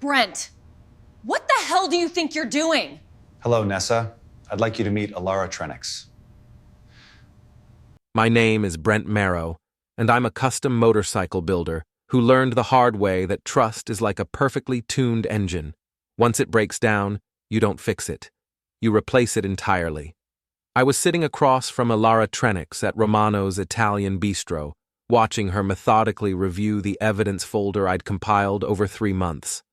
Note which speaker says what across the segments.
Speaker 1: Brent, what the hell do you think you're doing?
Speaker 2: Hello, Nessa. I'd like you to meet Elara.
Speaker 3: My name is Brent Marrow, and I'm a custom motorcycle builder who learned the hard way that trust is like a perfectly tuned engine. Once it breaks down, you don't fix it. You replace it entirely. I was sitting across from Elara at Romano's Italian bistro, watching her methodically review the evidence folder I'd compiled over 3 months.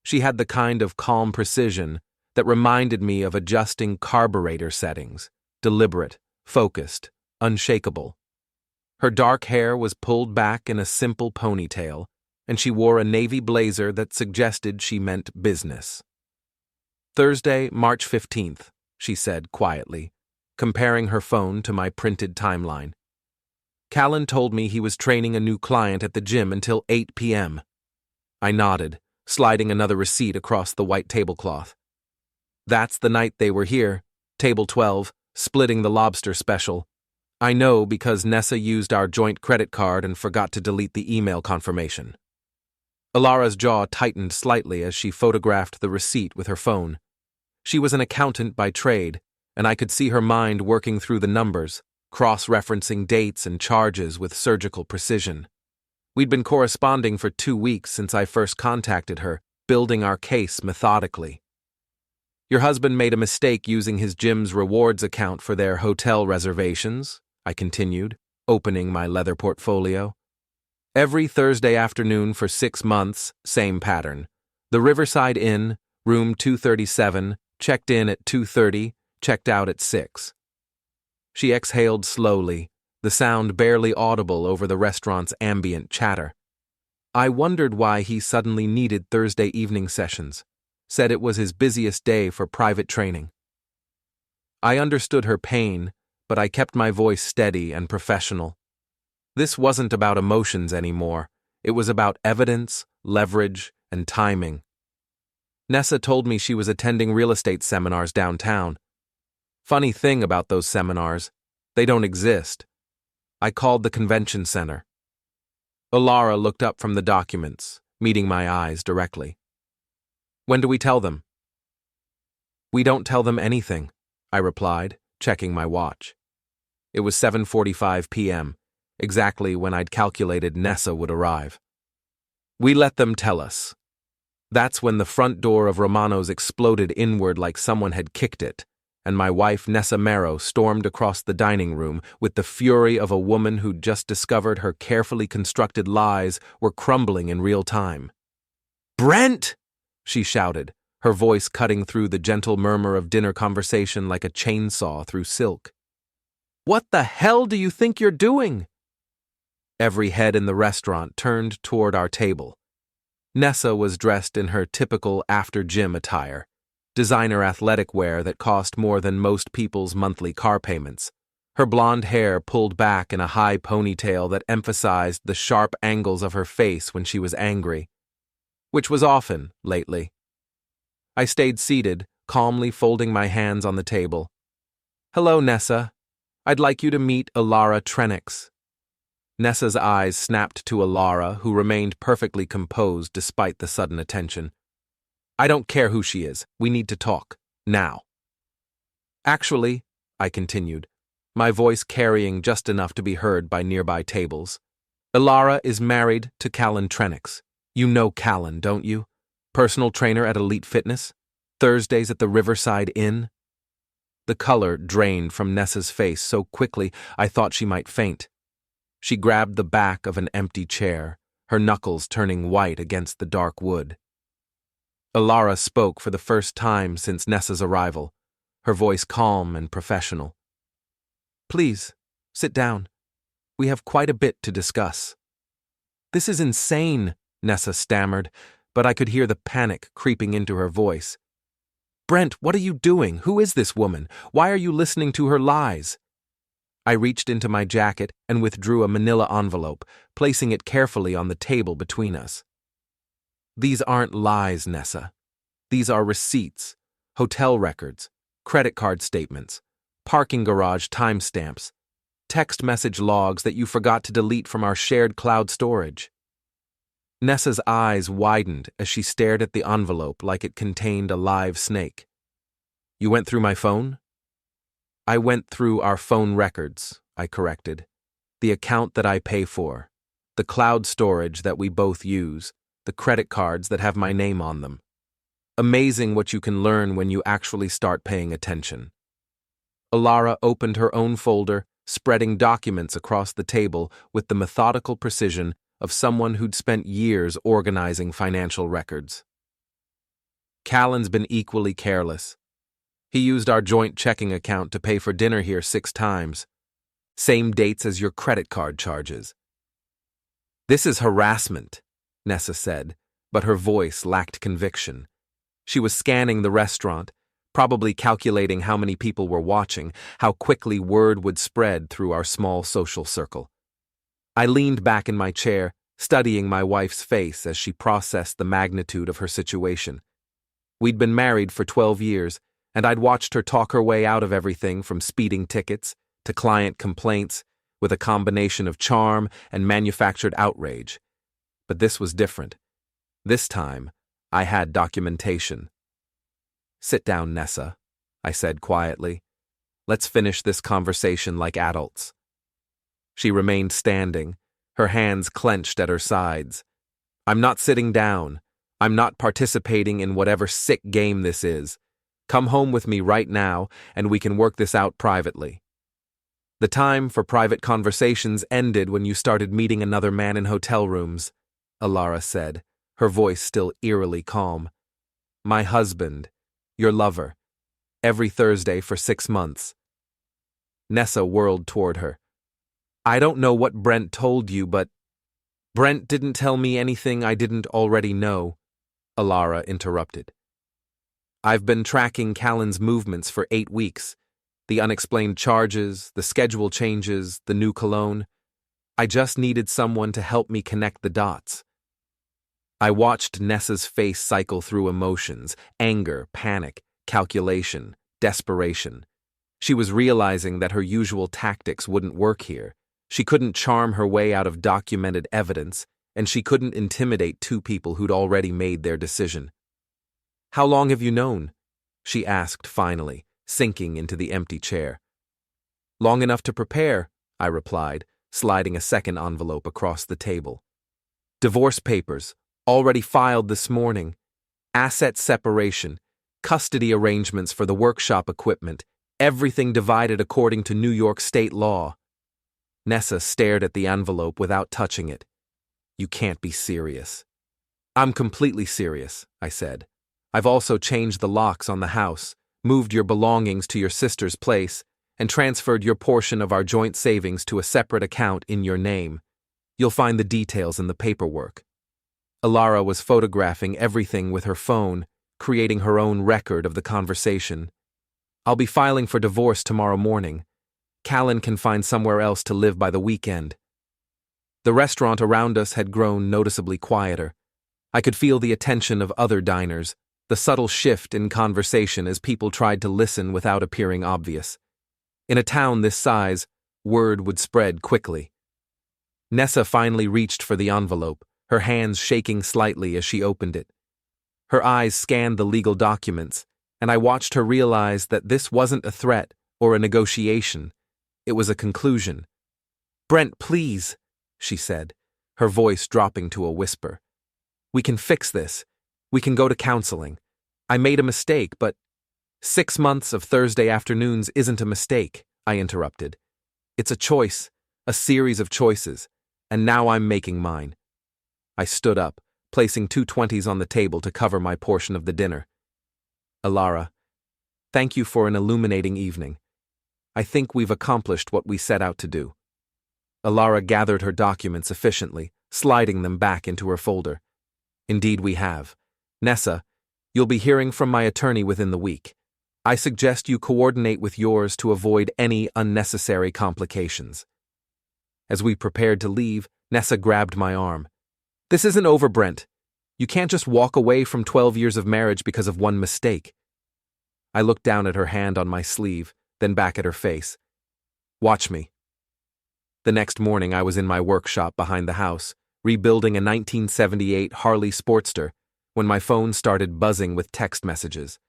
Speaker 3: She had the kind of calm precision that reminded me of adjusting carburetor settings, deliberate, focused, unshakable. Her dark hair was pulled back in a simple ponytail, and she wore a navy blazer that suggested she meant business. Thursday, March 15th, she said quietly, comparing her phone to my printed timeline. Callen told me he was training a new client at the gym until 8 p.m. I nodded, sliding another receipt across the white tablecloth. That's the night they were here, table 12, splitting the lobster special. I know because Nessa used our joint credit card and forgot to delete the email confirmation. Elara's jaw tightened slightly as she photographed the receipt with her phone. She was an accountant by trade, and I could see her mind working through the numbers, cross-referencing dates and charges with surgical precision. We'd been corresponding for 2 weeks since I first contacted her, building our case methodically. Your husband made a mistake using his gym's rewards account for their hotel reservations, I continued, opening my leather portfolio. Every Thursday afternoon for 6 months, same pattern. The Riverside Inn, room 237, checked in at 2:30, checked out at 6. She exhaled slowly, the sound barely audible over the restaurant's ambient chatter. I wondered why he suddenly needed Thursday evening sessions, said it was his busiest day for private training. I understood her pain, but I kept my voice steady and professional. This wasn't about emotions anymore. It was about evidence, leverage, and timing. Nessa told me she was attending real estate seminars downtown. Funny thing about those seminars, they don't exist. I called the convention center. Elara looked up from the documents, meeting my eyes directly. When do we tell them? We don't tell them anything, I replied, checking my watch. It was 7:45 p.m., exactly when I'd calculated Nessa would arrive. We let them tell us. That's when the front door of Romano's exploded inward like someone had kicked it, and my wife Nessa Marrow stormed across the dining room with the fury of a woman who'd just discovered her carefully constructed lies were crumbling in real time. "Brent!" she shouted, her voice cutting through the gentle murmur of dinner conversation like a chainsaw through silk. "What the hell do you think you're doing?" Every head in the restaurant turned toward our table. Nessa was dressed in her typical after-gym attire, designer athletic wear that cost more than most people's monthly car payments, her blonde hair pulled back in a high ponytail that emphasized the sharp angles of her face when she was angry, which was often lately. I stayed seated, calmly folding my hands on the table. "Hello, Nessa. I'd like you to meet Elara." Nessa's eyes snapped to Elara, who remained perfectly composed despite the sudden attention. "I don't care who she is. We need to talk. Now." "Actually," I continued, my voice carrying just enough to be heard by nearby tables, "Elara is married to Callen. You know Callen, don't you? Personal trainer at Elite Fitness? Thursdays at the Riverside Inn?" The color drained from Nessa's face so quickly I thought she might faint. She grabbed the back of an empty chair, her knuckles turning white against the dark wood. Elara spoke for the first time since Nessa's arrival, her voice calm and professional. "Please, sit down. We have quite a bit to discuss." "This is insane," Nessa stammered, but I could hear the panic creeping into her voice. "Brent, what are you doing? Who is this woman? Why are you listening to her lies?" I reached into my jacket and withdrew a manila envelope, placing it carefully on the table between us. "These aren't lies, Nessa. These are receipts, hotel records, credit card statements, parking garage timestamps, text message logs that you forgot to delete from our shared cloud storage." Nessa's eyes widened as she stared at the envelope like it contained a live snake. You went through my phone? I went through our phone records, I corrected. The account that I pay for, the cloud storage that we both use, the credit cards that have my name on them. Amazing what you can learn when you actually start paying attention. Elara opened her own folder, spreading documents across the table with the methodical precision of someone who'd spent years organizing financial records. Callen's been equally careless. He used our joint checking account to pay for dinner here 6 times. Same dates as your credit card charges. This is harassment, Nessa said, but her voice lacked conviction. She was scanning the restaurant, probably calculating how many people were watching, how quickly word would spread through our small social circle. I leaned back in my chair, studying my wife's face as she processed the magnitude of her situation. We'd been married for 12 years, and I'd watched her talk her way out of everything from speeding tickets to client complaints with a combination of charm and manufactured outrage. But this was different. This time, I had documentation. Sit down, Nessa, I said quietly. Let's finish this conversation like adults. She remained standing, her hands clenched at her sides. I'm not sitting down. I'm not participating in whatever sick game this is. Come home with me right now, and we can work this out privately. The time for private conversations ended when you started meeting another man in hotel rooms, Elara said, her voice still eerily calm. My husband, your lover, every Thursday for 6 months. Nessa whirled toward her. I don't know what Brent told you, but Brent didn't tell me anything I didn't already know, Elara interrupted. I've been tracking Callen's movements for 8 weeks. The unexplained charges, the schedule changes, the new cologne. I just needed someone to help me connect the dots. I watched Nessa's face cycle through emotions, anger, panic, calculation, desperation. She was realizing that her usual tactics wouldn't work here. She couldn't charm her way out of documented evidence, and she couldn't intimidate 2 people who'd already made their decision. How long have you known? She asked finally, sinking into the empty chair. Long enough to prepare, I replied, sliding a second envelope across the table. Divorce papers, already filed this morning. Asset separation, custody arrangements for the workshop equipment, everything divided according to New York state law. Nessa stared at the envelope without touching it. You can't be serious. I'm completely serious, I said. I've also changed the locks on the house, moved your belongings to your sister's place, and transferred your portion of our joint savings to a separate account in your name. You'll find the details in the paperwork. Elara was photographing everything with her phone, creating her own record of the conversation. I'll be filing for divorce tomorrow morning. Callen can find somewhere else to live by the weekend. The restaurant around us had grown noticeably quieter. I could feel the attention of other diners, the subtle shift in conversation as people tried to listen without appearing obvious. In a town this size, word would spread quickly. Nessa finally reached for the envelope, her hands shaking slightly as she opened it. Her eyes scanned the legal documents, and I watched her realize that this wasn't a threat or a negotiation. It was a conclusion. Brent, please, she said, her voice dropping to a whisper. We can fix this. We can go to counseling. I made a mistake, but 6 months of Thursday afternoons isn't a mistake, I interrupted. It's a choice, a series of choices, and now I'm making mine. I stood up, placing 2 20s on the table to cover my portion of the dinner. Elara, thank you for an illuminating evening. I think we've accomplished what we set out to do. Elara gathered her documents efficiently, sliding them back into her folder. Indeed we have. Nessa, you'll be hearing from my attorney within the week. I suggest you coordinate with yours to avoid any unnecessary complications. As we prepared to leave, Nessa grabbed my arm. This isn't over, Brent. You can't just walk away from 12 years of marriage because of one mistake. I looked down at her hand on my sleeve, then back at her face. Watch me. The next morning I was in my workshop behind the house, rebuilding a 1978 Harley Sportster, when my phone started buzzing with text messages.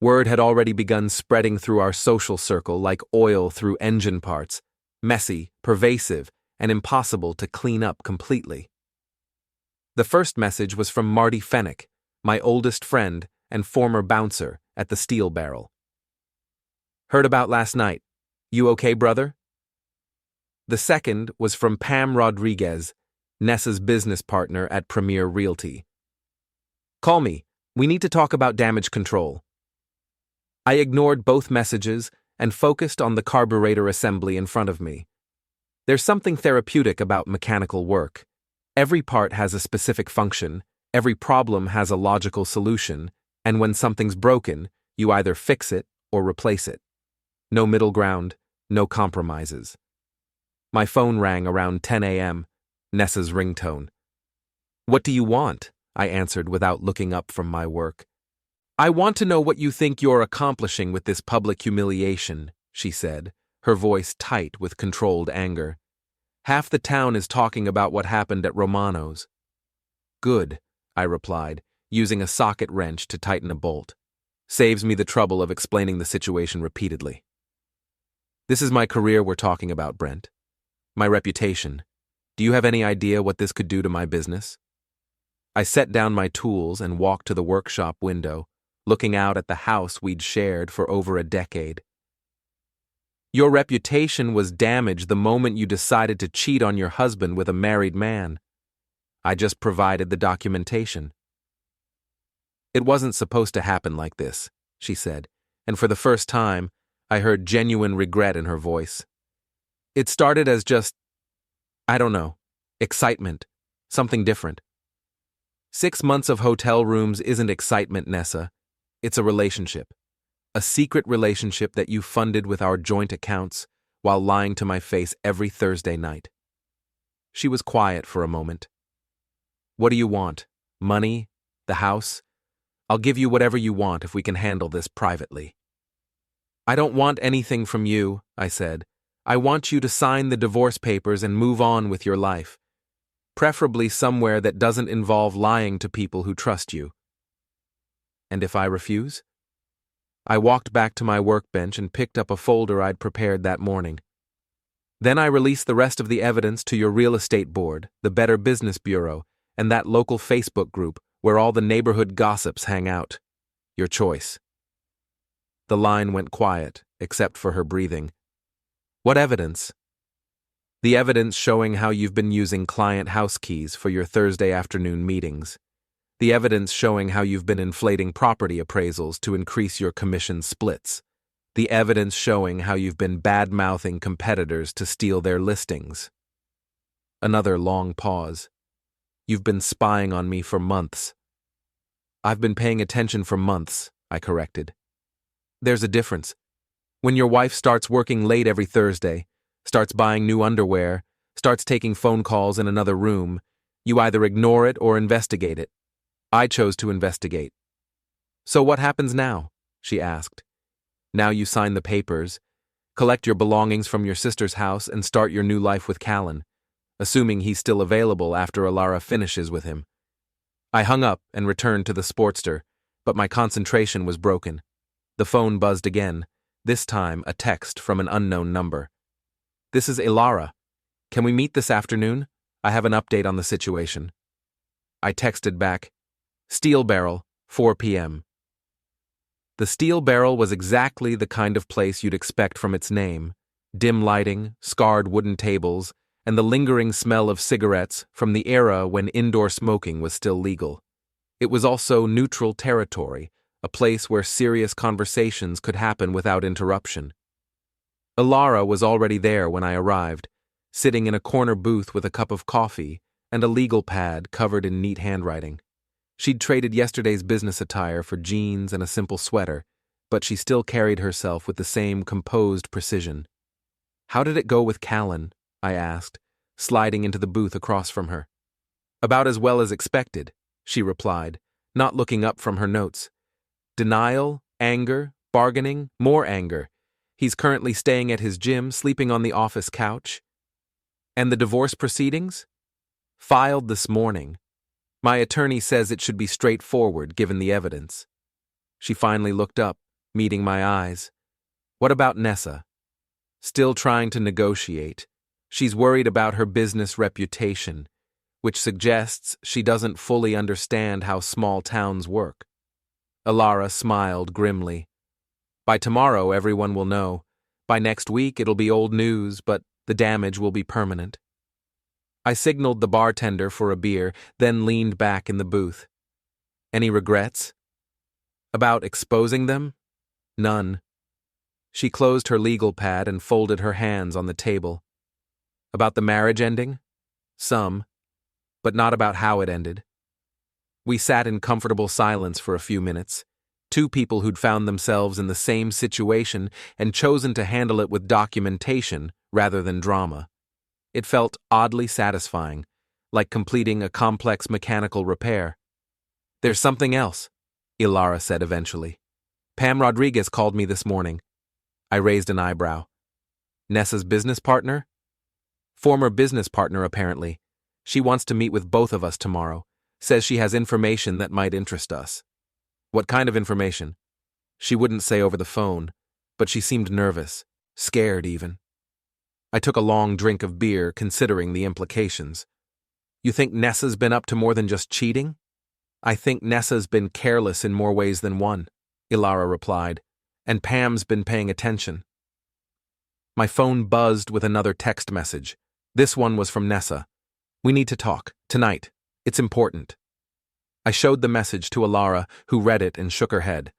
Speaker 3: Word had already begun spreading through our social circle like oil through engine parts, messy, pervasive, and impossible to clean up completely. The first message was from Marty Fennick, my oldest friend and former bouncer at the Steel Barrel. Heard about last night. You okay, brother? The second was from Pam Rodriguez, Nessa's business partner at Premier Realty. Call me. We need to talk about damage control. I ignored both messages and focused on the carburetor assembly in front of me. There's something therapeutic about mechanical work. Every part has a specific function, every problem has a logical solution, and when something's broken, you either fix it or replace it. No middle ground, no compromises. My phone rang around 10 a.m., Nessa's ringtone. What do you want? I answered without looking up from my work. I want to know what you think you're accomplishing with this public humiliation, she said, her voice tight with controlled anger. Half the town is talking about what happened at Romano's. Good, I replied, using a socket wrench to tighten a bolt. Saves me the trouble of explaining the situation repeatedly. This is my career we're talking about, Brent. My reputation. Do you have any idea what this could do to my business? I set down my tools and walked to the workshop window, looking out at the house we'd shared for over a decade. Your reputation was damaged the moment you decided to cheat on your husband with a married man. I just provided the documentation. It wasn't supposed to happen like this, she said, and for the first time, I heard genuine regret in her voice. It started as just, I don't know, excitement, something different. 6 months of hotel rooms isn't excitement, Nessa. It's a relationship. A secret relationship that you funded with our joint accounts while lying to my face every Thursday night. She was quiet for a moment. What do you want? Money? The house? I'll give you whatever you want if we can handle this privately. I don't want anything from you, I said. I want you to sign the divorce papers and move on with your life. Preferably somewhere that doesn't involve lying to people who trust you. And if I refuse? I walked back to my workbench and picked up a folder I'd prepared that morning. Then I released the rest of the evidence to your real estate board, the Better Business Bureau, and that local Facebook group where all the neighborhood gossips hang out. Your choice. The line went quiet, except for her breathing. What evidence? The evidence showing how you've been using client house keys for your Thursday afternoon meetings. The evidence showing how you've been inflating property appraisals to increase your commission splits. The evidence showing how you've been bad-mouthing competitors to steal their listings. Another long pause. You've been spying on me for months. I've been paying attention for months, I corrected. There's a difference. When your wife starts working late every Thursday, starts buying new underwear, starts taking phone calls in another room, you either ignore it or investigate it. I chose to investigate. So what happens now? She asked. Now you sign the papers, collect your belongings from your sister's house, and start your new life with Callen, assuming he's still available after Elara finishes with him. I hung up and returned to the Sportster, but my concentration was broken. The phone buzzed again, this time a text from an unknown number. This is Elara. Can we meet this afternoon? I have an update on the situation. I texted back, Steel Barrel, 4 p.m. The Steel Barrel was exactly the kind of place you'd expect from its name. Dim lighting, scarred wooden tables, and the lingering smell of cigarettes from the era when indoor smoking was still legal. It was also neutral territory, a place where serious conversations could happen without interruption. Elara was already there when I arrived, sitting in a corner booth with a cup of coffee and a legal pad covered in neat handwriting. She'd traded yesterday's business attire for jeans and a simple sweater, but she still carried herself with the same composed precision. How did it go with Callen? I asked, sliding into the booth across from her. About as well as expected, she replied, not looking up from her notes. Denial, anger, bargaining, more anger. He's currently staying at his gym, sleeping on the office couch. And the divorce proceedings? Filed this morning. My attorney says it should be straightforward given the evidence. She finally looked up, meeting my eyes. What about Nessa? Still trying to negotiate. She's worried about her business reputation, which suggests she doesn't fully understand how small towns work. Elara smiled grimly. By tomorrow, everyone will know. By next week, it'll be old news, but the damage will be permanent. I signaled the bartender for a beer, then leaned back in the booth. Any regrets? About exposing them? None. She closed her legal pad and folded her hands on the table. About the marriage ending? Some, but not about how it ended. We sat in comfortable silence for a few minutes. Two people who'd found themselves in the same situation and chosen to handle it with documentation rather than drama. It felt oddly satisfying, like completing a complex mechanical repair. There's something else, Elara said eventually. Pam Rodriguez called me this morning. I raised an eyebrow. Nessa's business partner? Former business partner, apparently. She wants to meet with both of us tomorrow. Says she has information that might interest us. What kind of information? She wouldn't say over the phone, but she seemed nervous, scared even. I took a long drink of beer, considering the implications. You think Nessa's been up to more than just cheating? I think Nessa's been careless in more ways than one, Elara replied, and Pam's been paying attention. My phone buzzed with another text message. This one was from Nessa. We need to talk, tonight. It's important. I showed the message to Elara, who read it and shook her head.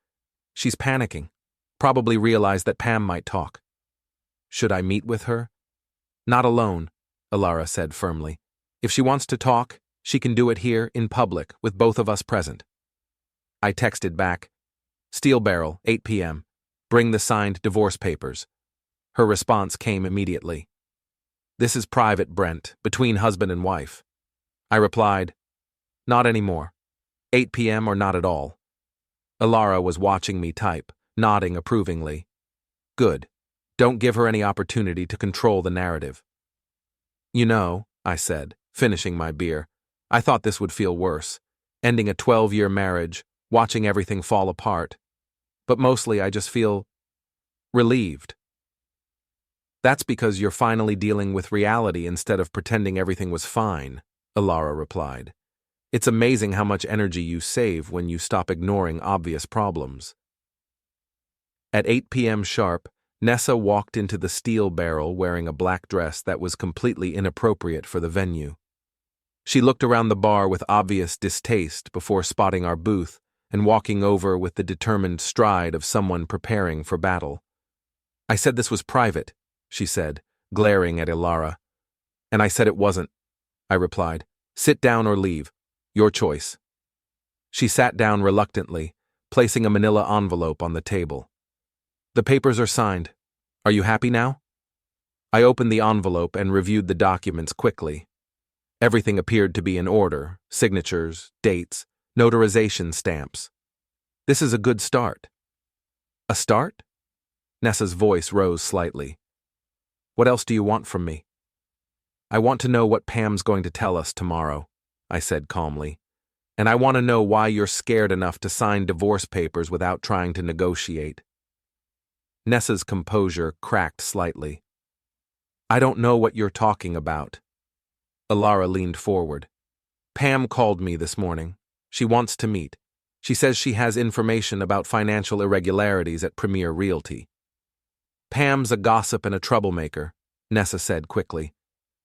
Speaker 3: She's panicking. Probably realized that Pam might talk. Should I meet with her? Not alone, Elara said firmly. If she wants to talk, she can do it here in public with both of us present. I texted back. Steel Barrel, 8 p.m. Bring the signed divorce papers. Her response came immediately. This is private, Brent, between husband and wife. I replied, not anymore. 8 p.m. or not at all. Elara was watching me type, nodding approvingly. Good. Don't give her any opportunity to control the narrative. You know, I said, finishing my beer, I thought this would feel worse. Ending a 12-year marriage, watching everything fall apart. But mostly I just feel relieved. That's because you're finally dealing with reality instead of pretending everything was fine, Elara replied. It's amazing how much energy you save when you stop ignoring obvious problems. At 8 p.m. sharp, Nessa walked into the Steel Barrel wearing a black dress that was completely inappropriate for the venue. She looked around the bar with obvious distaste before spotting our booth and walking over with the determined stride of someone preparing for battle. I said this was private, she said, glaring at Elara. And I said it wasn't, I replied. Sit down or leave. Your choice. She sat down reluctantly, placing a manila envelope on the table. The papers are signed. Are you happy now? I opened the envelope and reviewed the documents quickly. Everything appeared to be in order: signatures, dates, notarization stamps. This is a good start. A start? Nessa's voice rose slightly. What else do you want from me? I want to know what Pam's going to tell us tomorrow, I said calmly. And I want to know why you're scared enough to sign divorce papers without trying to negotiate. Nessa's composure cracked slightly. I don't know what you're talking about. Elara leaned forward. Pam called me this morning. She wants to meet. She says she has information about financial irregularities at Premier Realty. Pam's a gossip and a troublemaker, Nessa said quickly.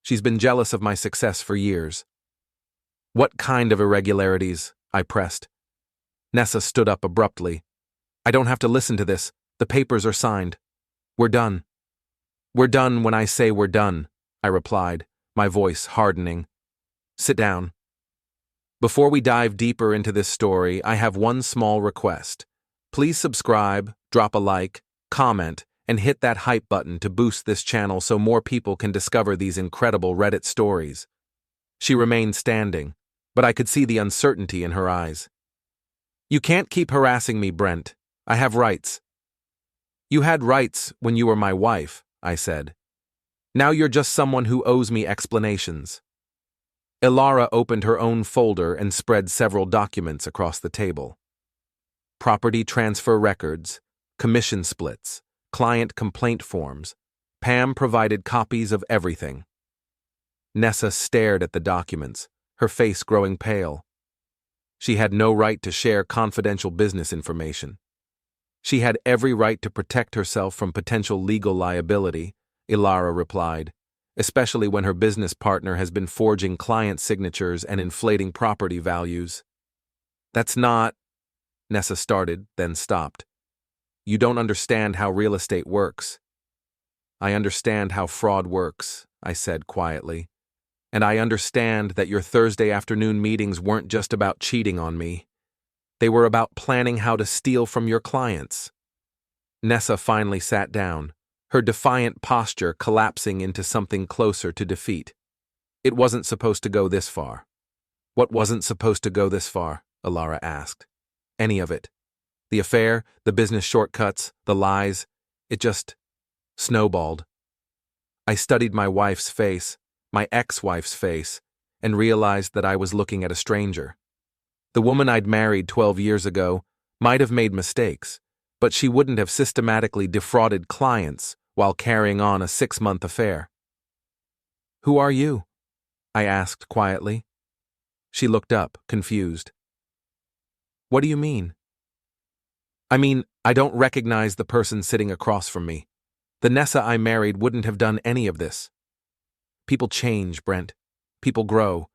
Speaker 3: She's been jealous of my success for years. What kind of irregularities? I pressed. Nessa stood up abruptly. I don't have to listen to this. The papers are signed. We're done. We're done when I say we're done, I replied, my voice hardening. Sit down. Before we dive deeper into this story, I have one small request. Please subscribe, drop a like, comment, and hit that hype button to boost this channel so more people can discover these incredible Reddit stories. She remained standing, but I could see the uncertainty in her eyes. You can't keep harassing me, Brent. I have rights. You had rights when you were my wife, I said. Now you're just someone who owes me explanations. Elara opened her own folder and spread several documents across the table. Property transfer records, commission splits, client complaint forms. Pam provided copies of everything. Nessa stared at the documents, her face growing pale. She had no right to share confidential business information. She had every right to protect herself from potential legal liability, Elara replied, especially when her business partner has been forging client signatures and inflating property values. That's not, Nessa started, then stopped. You don't understand how real estate works. I understand how fraud works, I said quietly. And I understand that your Thursday afternoon meetings weren't just about cheating on me. They were about planning how to steal from your clients. Nessa finally sat down, her defiant posture collapsing into something closer to defeat. It wasn't supposed to go this far. What wasn't supposed to go this far? Elara asked. Any of it. The affair, the business shortcuts, the lies. It just snowballed. I studied my wife's face, my ex-wife's face, and realized that I was looking at a stranger. The woman I'd married 12 years ago might have made mistakes, but she wouldn't have systematically defrauded clients while carrying on a 6-month affair. Who are you? I asked quietly. She looked up, confused. What do you mean? I mean, I don't recognize the person sitting across from me. The Nessa I married wouldn't have done any of this. People change, Brent. People grow.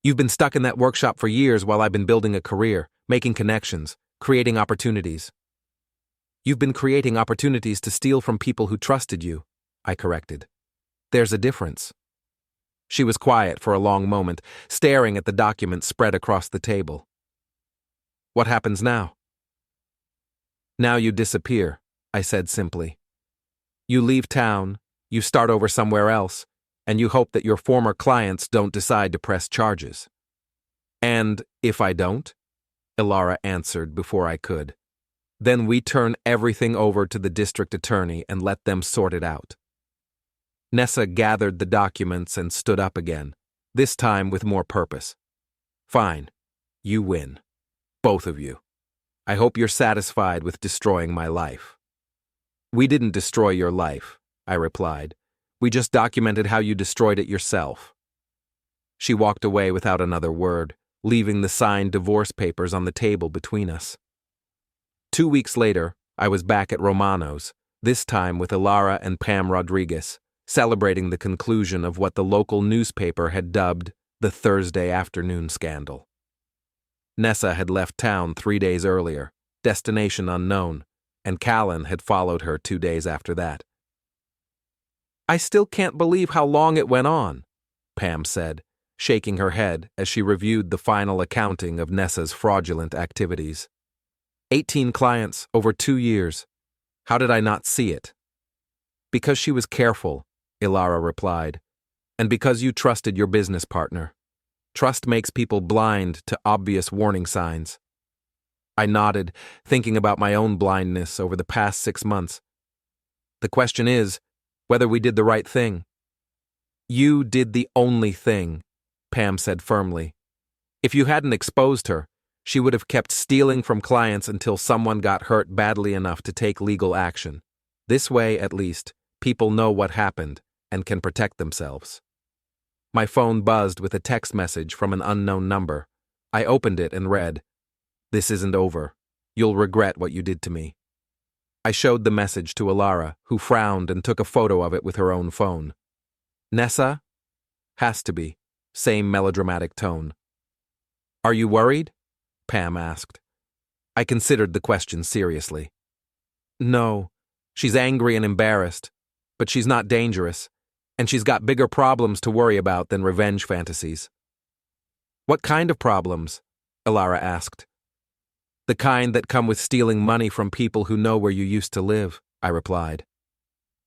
Speaker 3: You've been stuck in that workshop for years while I've been building a career, making connections, creating opportunities. You've been creating opportunities to steal from people who trusted you, I corrected. There's a difference. She was quiet for a long moment, staring at the document spread across the table. What happens now? Now you disappear, I said simply. You leave town, you start over somewhere else, and you hope that your former clients don't decide to press charges. And if I don't? Elara answered before I could. Then we turn everything over to the district attorney and let them sort it out. Nessa gathered the documents and stood up again, this time with more purpose. Fine. You win. Both of you. I hope you're satisfied with destroying my life. We didn't destroy your life, I replied. We just documented how you destroyed it yourself. She walked away without another word, leaving the signed divorce papers on the table between us. 2 weeks later, I was back at Romano's, this time with Elara and Pam Rodriguez, celebrating the conclusion of what the local newspaper had dubbed the Thursday afternoon scandal. Nessa had left town 3 days earlier, destination unknown, and Callen had followed her 2 days after that. I still can't believe how long it went on, Pam said, shaking her head as she reviewed the final accounting of Nessa's fraudulent activities. 18 clients over 2 years. How did I not see it? Because she was careful, Elara replied, and because you trusted your business partner. Trust makes people blind to obvious warning signs. I nodded, thinking about my own blindness over the past 6 months. The question is whether we did the right thing. You did the only thing, Pam said firmly. If you hadn't exposed her, she would have kept stealing from clients until someone got hurt badly enough to take legal action. This way, at least, people know what happened and can protect themselves. My phone buzzed with a text message from an unknown number. I opened it and read, "This isn't over. You'll regret what you did to me." I showed the message to Elara, who frowned and took a photo of it with her own phone. Nessa? Has to be. Same melodramatic tone. Are you worried? Pam asked. I considered the question seriously. No. She's angry and embarrassed, but she's not dangerous, and she's got bigger problems to worry about than revenge fantasies. What kind of problems? Elara asked. The kind that come with stealing money from people who know where you used to live, I replied.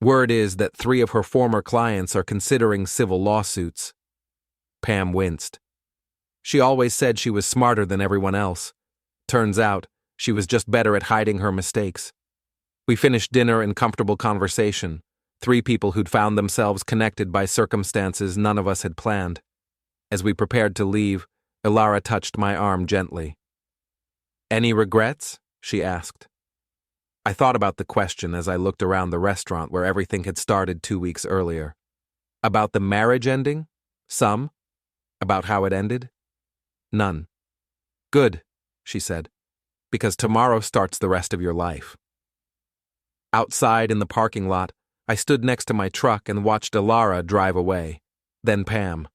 Speaker 3: Word is that 3 of her former clients are considering civil lawsuits. Pam winced. She always said she was smarter than everyone else. Turns out, she was just better at hiding her mistakes. We finished dinner in comfortable conversation, 3 people who'd found themselves connected by circumstances none of us had planned. As we prepared to leave, Elara touched my arm gently. "Any regrets?" she asked. I thought about the question as I looked around the restaurant where everything had started 2 weeks earlier. About the marriage ending? Some. About how it ended? None. "Good," she said, "because tomorrow starts the rest of your life." Outside in the parking lot, I stood next to my truck and watched Elara drive away, then Pam.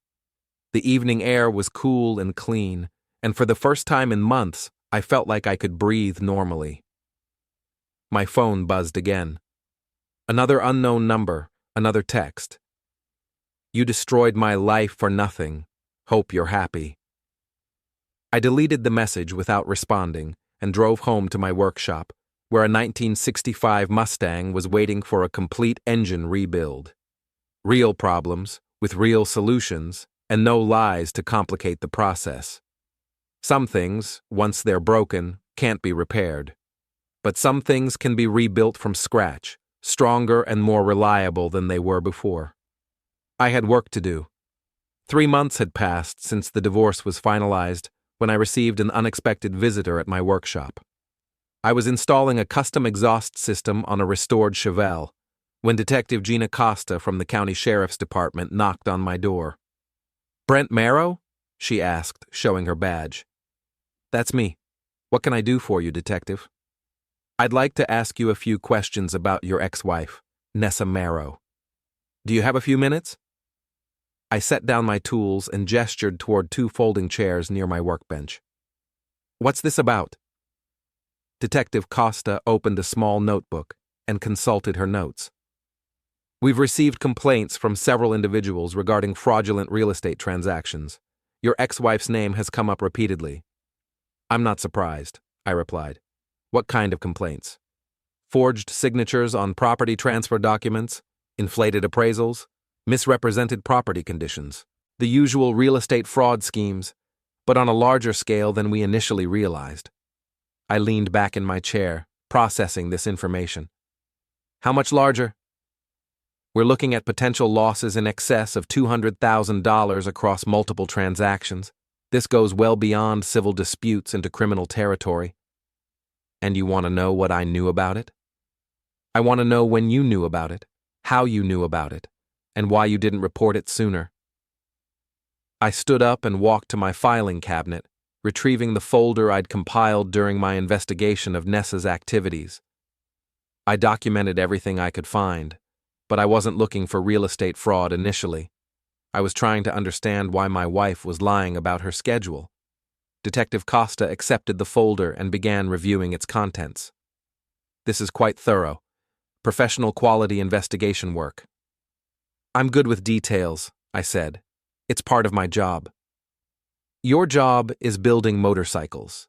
Speaker 3: The evening air was cool and clean, and for the first time in months, I felt like I could breathe normally. My phone buzzed again. Another unknown number, another text. "You destroyed my life for nothing. Hope you're happy." I deleted the message without responding and drove home to my workshop, where a 1965 Mustang was waiting for a complete engine rebuild. Real problems, with real solutions, and no lies to complicate the process. Some things, once they're broken, can't be repaired. But some things can be rebuilt from scratch, stronger and more reliable than they were before. I had work to do. 3 months had passed since the divorce was finalized when I received an unexpected visitor at my workshop. I was installing a custom exhaust system on a restored Chevelle when Detective Gina Costa from the County Sheriff's Department knocked on my door. "Brent Marrow?" she asked, showing her badge. "That's me. What can I do for you, Detective?" "I'd like to ask you a few questions about your ex-wife, Nessa Marrow. Do you have a few minutes?" I set down my tools and gestured toward 2 folding chairs near my workbench. "What's this about?" Detective Costa opened a small notebook and consulted her notes. "We've received complaints from several individuals regarding fraudulent real estate transactions. Your ex-wife's name has come up repeatedly." "I'm not surprised," I replied. "What kind of complaints? Forged signatures on property transfer documents, inflated appraisals, misrepresented property conditions, the usual real estate fraud schemes, but on a larger scale than we initially realized." I leaned back in my chair, processing this information. "How much larger?" "We're looking at potential losses in excess of $200,000 across multiple transactions. This goes well beyond civil disputes into criminal territory." "And you want to know what I knew about it?" "I want to know when you knew about it, how you knew about it, and why you didn't report it sooner." I stood up and walked to my filing cabinet, retrieving the folder I'd compiled during my investigation of Nessa's activities. I documented everything I could find, but I wasn't looking for real estate fraud initially. I was trying to understand why my wife was lying about her schedule. Detective Costa accepted the folder and began reviewing its contents. "This is quite thorough. Professional quality investigation work." "I'm good with details," I said. "It's part of my job." "Your job is building motorcycles.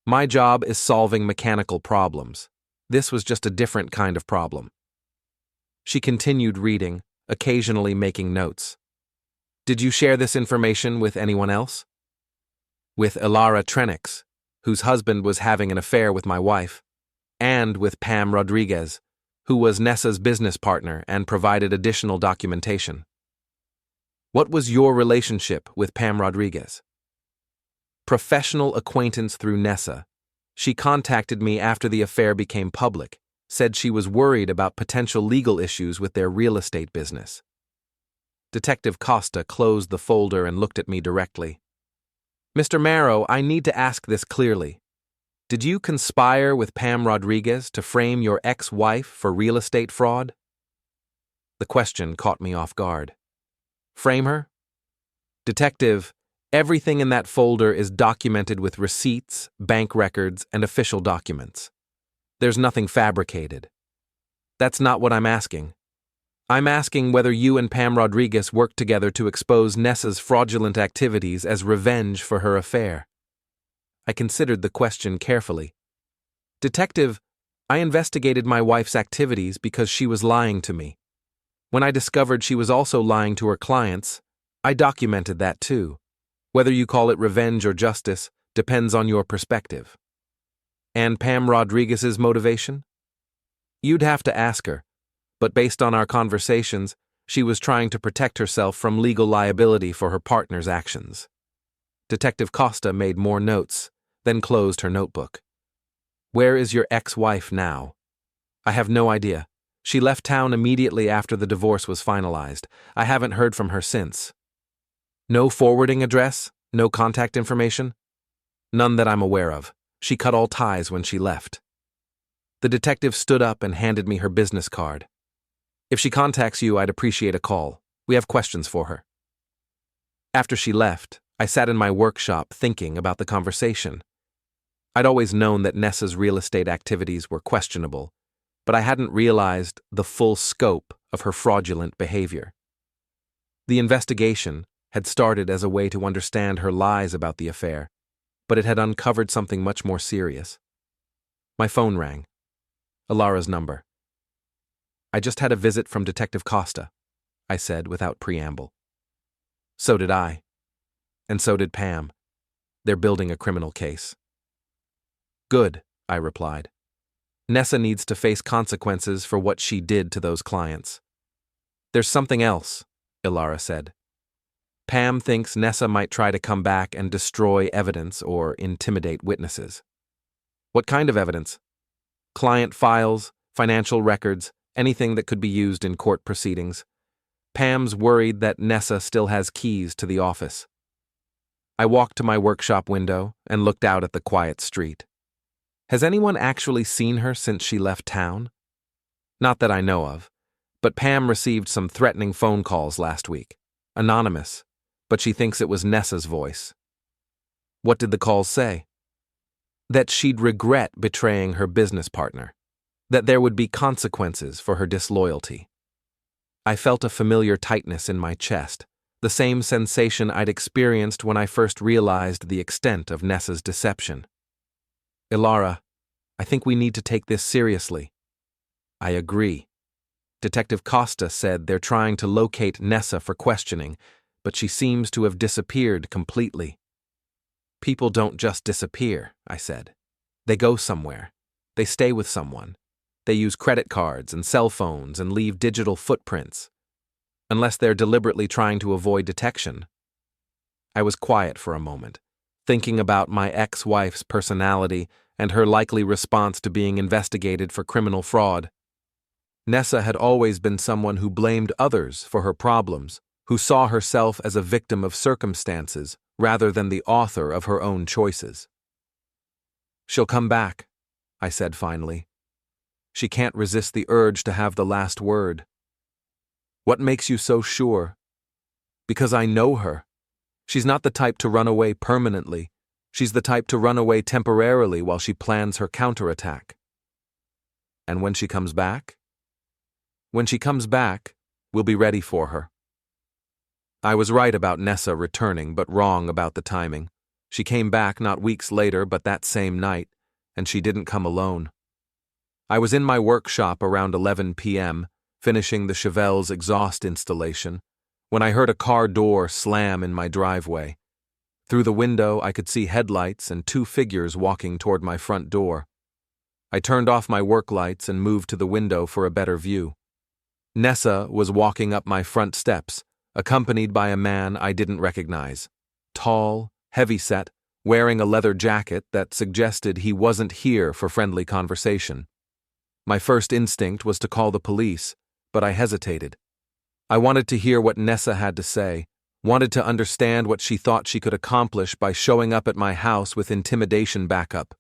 Speaker 3: My job is solving mechanical problems. This was just a different kind of problem." She continued reading, occasionally making notes. "Did you share this information with anyone else?" "With Elara Trenix, whose husband was having an affair with my wife, and with Pam Rodriguez, who was Nessa's business partner and provided additional documentation." "What was your relationship with Pam Rodriguez?" "Professional acquaintance through Nessa. She contacted me after the affair became public, said she was worried about potential legal issues with their real estate business." Detective Costa closed the folder and looked at me directly. "Mr. Marrow, I need to ask this clearly. Did you conspire with Pam Rodriguez to frame your ex-wife for real estate fraud?" The question caught me off guard. "Frame her?" "Detective, everything in that folder is documented with receipts, bank records, and official documents. There's nothing fabricated." "That's not what I'm asking. I'm asking whether you and Pam Rodriguez worked together to expose Nessa's fraudulent activities as revenge for her affair." I considered the question carefully. "Detective, I investigated my wife's activities because she was lying to me. When I discovered she was also lying to her clients, I documented that too. Whether you call it revenge or justice depends on your perspective." "And Pam Rodriguez's motivation?" "You'd have to ask her, but based on our conversations, She was trying to protect herself from legal liability for her partner's actions. Detective Costa made more notes, then closed her notebook. Where is your ex-wife now? I have no idea. She left town immediately after the divorce was finalized. I haven't heard from her since. No forwarding address? No contact information? None that I'm aware of. She cut all ties when she left. The detective stood up and handed me her business card. If she contacts you, I'd appreciate a call. We have questions for her. After she left, I sat in my workshop thinking about the conversation. I'd always known that Nessa's real estate activities were questionable, but I hadn't realized the full scope of her fraudulent behavior. The investigation had started as a way to understand her lies about the affair, but it had uncovered something much more serious. My phone rang. Elara's number. I just had a visit from Detective Costa, I said without preamble. So did I. And so did Pam. They're building a criminal case. Good, I replied. Nessa needs to face consequences for what she did to those clients. There's something else, Elara said. Pam thinks Nessa might try to come back and destroy evidence or intimidate witnesses. What kind of evidence? Client files, financial records, anything that could be used in court proceedings. Pam's worried that Nessa still has keys to the office. I walked to my workshop window and looked out at the quiet street. Has anyone actually seen her since she left town? Not that I know of, but Pam received some threatening phone calls last week. Anonymous, but she thinks it was Nessa's voice. What did the calls say? That she'd regret betraying her business partner. That there would be consequences for her disloyalty. I felt a familiar tightness in my chest, the same sensation I'd experienced when I first realized the extent of Nessa's deception. Elara, I think we need to take this seriously. I agree. Detective Costa said they're trying to locate Nessa for questioning, but she seems to have disappeared completely. People don't just disappear, I said. They go somewhere. They stay with someone. They use credit cards and cell phones and leave digital footprints. Unless they're deliberately trying to avoid detection. I was quiet for a moment, thinking about my ex-wife's personality and her likely response to being investigated for criminal fraud. Nessa had always been someone who blamed others for her problems, who saw herself as a victim of circumstances rather than the author of her own choices. She'll come back, I said finally. She can't resist the urge to have the last word. What makes you so sure? Because I know her. She's not the type to run away permanently. She's the type to run away temporarily while she plans her counterattack. And when she comes back? When she comes back, we'll be ready for her. I was right about Nessa returning, but wrong about the timing. She came back not weeks later, but that same night, and she didn't come alone. I was in my workshop around 11 p.m., finishing the Chevelle's exhaust installation, when I heard a car door slam in my driveway. Through the window, I could see headlights and two figures walking toward my front door. I turned off my work lights and moved to the window for a better view. Nessa was walking up my front steps, accompanied by a man I didn't recognize. Tall, heavy-set, wearing a leather jacket that suggested he wasn't here for friendly conversation. My first instinct was to call the police, but I hesitated. I wanted to hear what Nessa had to say, wanted to understand what she thought she could accomplish by showing up at my house with intimidation backup.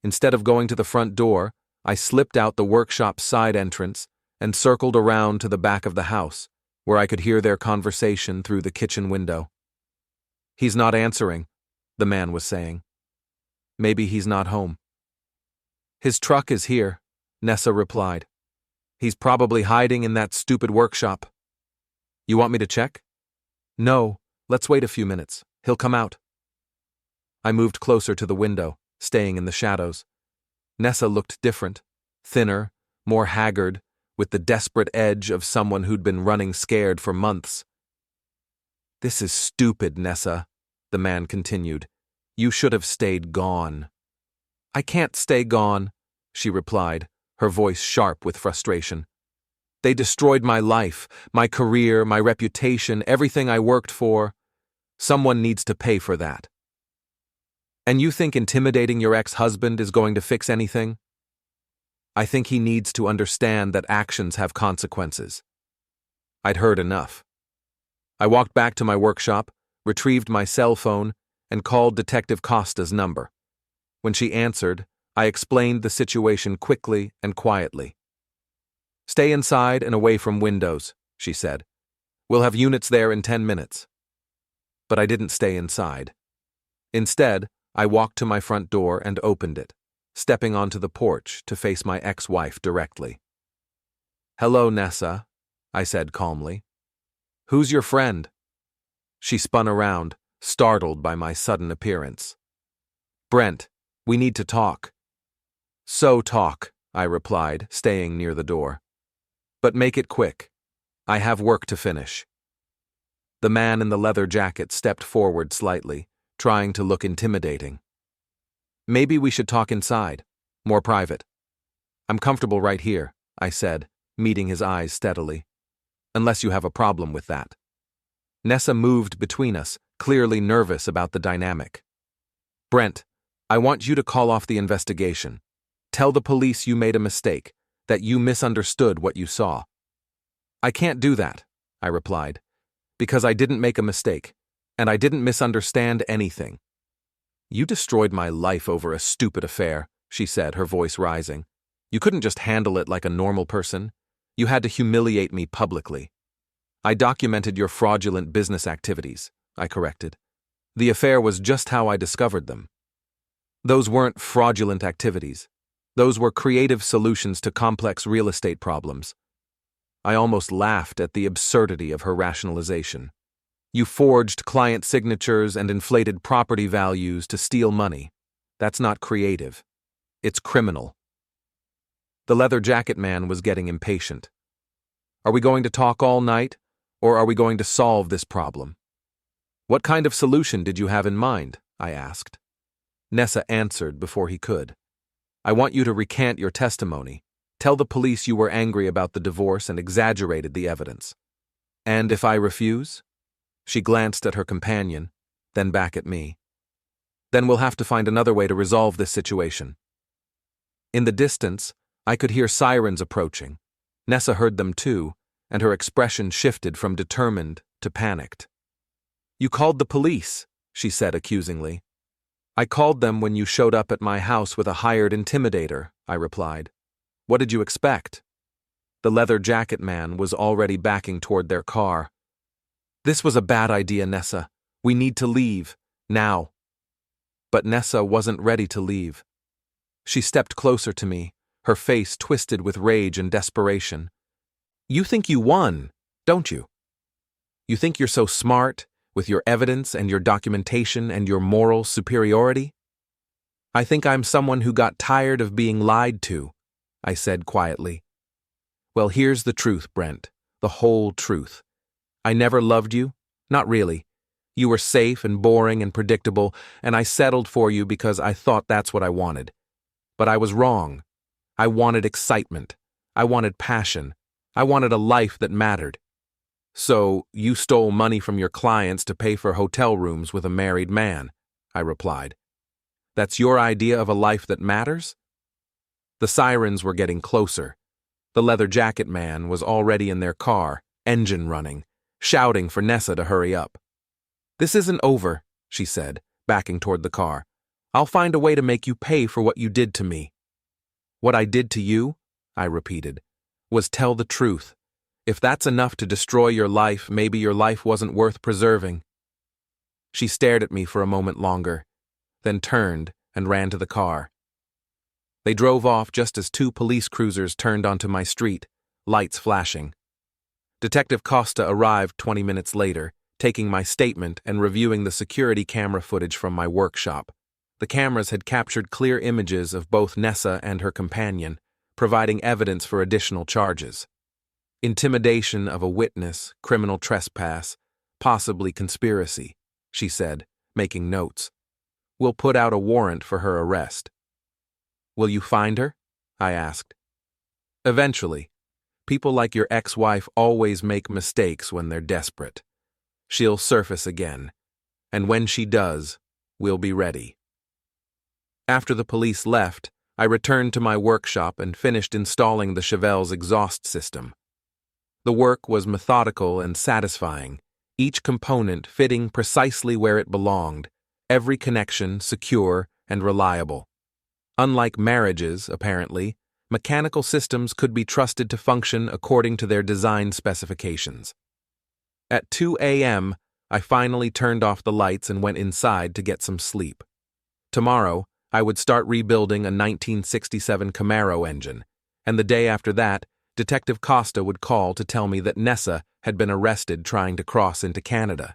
Speaker 3: Instead of going to the front door, I slipped out the workshop's side entrance and circled around to the back of the house, where I could hear their conversation through the kitchen window. He's not answering, the man was saying. Maybe he's not home. His truck is here, Nessa replied. He's probably hiding in that stupid workshop. You want me to check? No, let's wait a few minutes. He'll come out. I moved closer to the window, staying in the shadows. Nessa looked different, thinner, more haggard, with the desperate edge of someone who'd been running scared for months. This is stupid, Nessa, the man continued. You should have stayed gone. I can't stay gone, she replied, her voice sharp with frustration. They destroyed my life, my career, my reputation, everything I worked for. Someone needs to pay for that. And you think intimidating your ex-husband is going to fix anything? I think he needs to understand that actions have consequences. I'd heard enough. I walked back to my workshop, retrieved my cell phone, and called Detective Costa's number. When she answered, I explained the situation quickly and quietly. "Stay inside and away from windows," she said. "We'll have units there in 10 minutes. But I didn't stay inside. Instead, I walked to my front door and opened it, stepping onto the porch to face my ex-wife directly. "Hello, Nessa," I said calmly. "Who's your friend?" She spun around, startled by my sudden appearance. "Brent, we need to talk." "So talk," I replied, staying near the door. "But make it quick. I have work to finish." The man in the leather jacket stepped forward slightly, trying to look intimidating. "Maybe we should talk inside, more private." "I'm comfortable right here," I said, meeting his eyes steadily. "Unless you have a problem with that." Nessa moved between us, clearly nervous about the dynamic. "Brent, I want you to call off the investigation. Tell the police you made a mistake, that you misunderstood what you saw." "I can't do that," I replied, "because I didn't make a mistake, and I didn't misunderstand anything." "You destroyed my life over a stupid affair," she said, her voice rising. "You couldn't just handle it like a normal person. You had to humiliate me publicly." "I documented your fraudulent business activities," I corrected. "The affair was just how I discovered them." "Those weren't fraudulent activities. Those were creative solutions to complex real estate problems." I almost laughed at the absurdity of her rationalization. "You forged client signatures and inflated property values to steal money. That's not creative. It's criminal." The leather jacket man was getting impatient. "Are we going to talk all night, or are we going to solve this problem?" "What kind of solution did you have in mind?" I asked. Nessa answered before he could. "I want you to recant your testimony. Tell the police you were angry about the divorce and exaggerated the evidence." "And if I refuse?" She glanced at her companion, then back at me. "Then we'll have to find another way to resolve this situation." In the distance, I could hear sirens approaching. Nessa heard them too, and her expression shifted from determined to panicked. "You called the police," she said accusingly. "I called them when you showed up at my house with a hired intimidator," I replied. "What did you expect?" The leather jacket man was already backing toward their car. "This was a bad idea, Nessa. We need to leave, now." But Nessa wasn't ready to leave. She stepped closer to me, her face twisted with rage and desperation. "You think you won, don't you? You think you're so smart, with your evidence and your documentation and your moral superiority?" "I think I'm someone who got tired of being lied to," I said quietly. "Well, here's the truth, Brent, the whole truth. I never loved you, not really. You were safe and boring and predictable, and I settled for you because I thought that's what I wanted. But I was wrong. I wanted excitement. I wanted passion. I wanted a life that mattered. So, you stole money from your clients to pay for hotel rooms with a married man," I replied. "That's your idea of a life that matters?" The sirens were getting closer. The leather jacket man was already in their car, engine running, shouting for Nessa to hurry up. "This isn't over," she said, backing toward the car. "I'll find a way to make you pay for what you did to me." "What I did to you," I repeated, "was tell the truth. If that's enough to destroy your life, maybe your life wasn't worth preserving." She stared at me for a moment longer, then turned and ran to the car. They drove off just as 2 police cruisers turned onto my street, lights flashing. Detective Costa arrived 20 minutes later, taking my statement and reviewing the security camera footage from my workshop. The cameras had captured clear images of both Nessa and her companion, providing evidence for additional charges. Intimidation of a witness, criminal trespass, possibly conspiracy, she said, making notes. "We'll put out a warrant for her arrest." "Will you find her?" I asked. "Eventually. People like your ex-wife always make mistakes when they're desperate. She'll surface again, and when she does, we'll be ready. After the police left, I returned to my workshop and finished installing the Chevelle's exhaust system. The work was methodical and satisfying, each component fitting precisely where it belonged, every connection secure and reliable. Unlike marriages, apparently, mechanical systems could be trusted to function according to their design specifications. At 2 a.m., I finally turned off the lights and went inside to get some sleep. Tomorrow, I would start rebuilding a 1967 Camaro engine, and the day after that, Detective Costa would call to tell me that Nessa had been arrested trying to cross into Canada.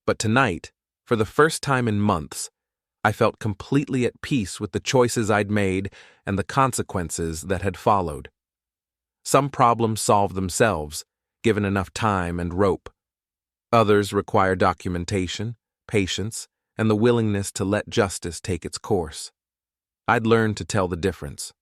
Speaker 3: But tonight, for the first time in months, I felt completely at peace with the choices I'd made and the consequences that had followed. Some problems solve themselves, given enough time and rope. Others require documentation, patience, and the willingness to let justice take its course. I'd learned to tell the difference.